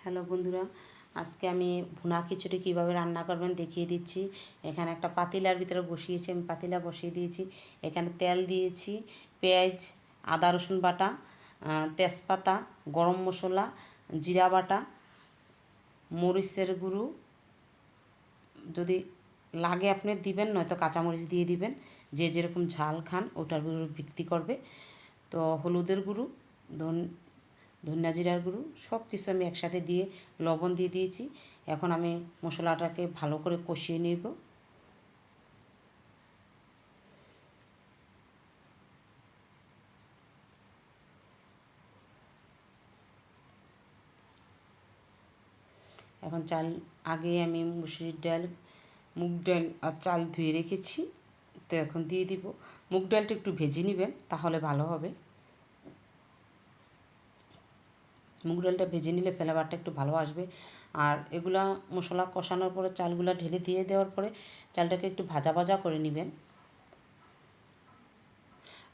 Hello বন্ধুরা, আজকে আমি ভুনা খিচুড়ি কীভাবে রান্না করবেন দেখিয়ে দিচ্ছি। এখানে একটা পাতিলার ভিতরে বসিয়েছি, আমি পাতিলা বসিয়ে দিয়েছি। এখানে তেল দিয়েছি, পেঁয়াজ, আদা রসুন বাটা, তেজপাতা, গরম মশলা, জিরা বাটা, মরিচের গুঁড়ো যদি লাগে আপনি দিবেন, নয়তো কাঁচামরিচ দিয়ে দিবেন, যে যেরকম ঝাল খান ওটার উপর ভিত্তি করবে। তো হলুদের গুঁড়ো, ধনিয়া জিরার গুঁড়ো সব কিছু আমি একসাথে দিয়ে লবণ দিয়ে দিয়েছি। এখন আমি মশলাটাকে ভালো করে কষিয়ে নেব। এখন আগে আমি মুসুরির ডাল, মুগ ডাল আর চাল ধুয়ে রেখেছি, তো এখন দিয়ে দিব। মুগ ডালটা একটু ভেজে নেবেন, তাহলে ভালো হবে। মুগ ডালটা ভেজে নিলে ফ্লেভারটা একটু ভালো আসবে। আর এগুলা মশলা কষানোর পরে চালগুলা ঢেলে দিয়ে দেওয়ার পরে চালটাকে একটু ভাজা ভাজা করে নেবেন,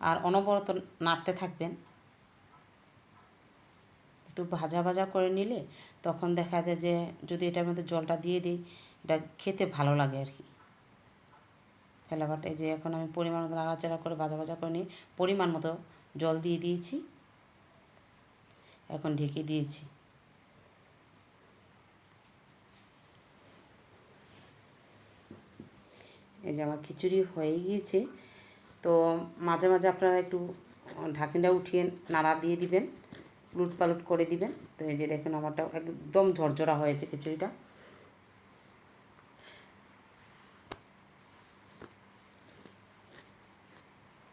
আর অনবরত নাড়তে থাকবেন। একটু ভাজা ভাজা করে নিলে তখন দেখা যায় যে যদি এটার মধ্যে জলটা দিয়ে দিই, এটা খেতে ভালো লাগে আর কি। ফ্লেভারটা যে এখন আমি পরিমাণ মতো নাড়াচাড়া করে ভাজা ভাজা করে নিই, পরিমাণ মতো জল দিয়ে দিয়েছি, এখন ঢেকে দিয়েছি। এই যে আমার খিচুড়ি হয়ে গিয়েছে। তো মাঝে মাঝে আপনারা একটু ঢাকনিটা উঠিয়ে নাড়া দিয়ে দিবেন, উলট পালট করে দিবেন। তো এই যে দেখুন আমারটা একদম ঝরঝরা হয়েছে খিচুড়িটা।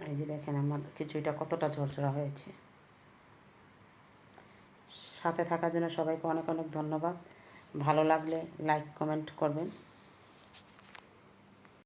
এই যে দেখেন আমার খিচুড়িটা কতটা ঝরঝরা হয়েছে। সাথে থাকার জন্য সবাইকে অনেক অনেক ধন্যবাদ। ভালো লাগলে লাইক কমেন্ট করবেন।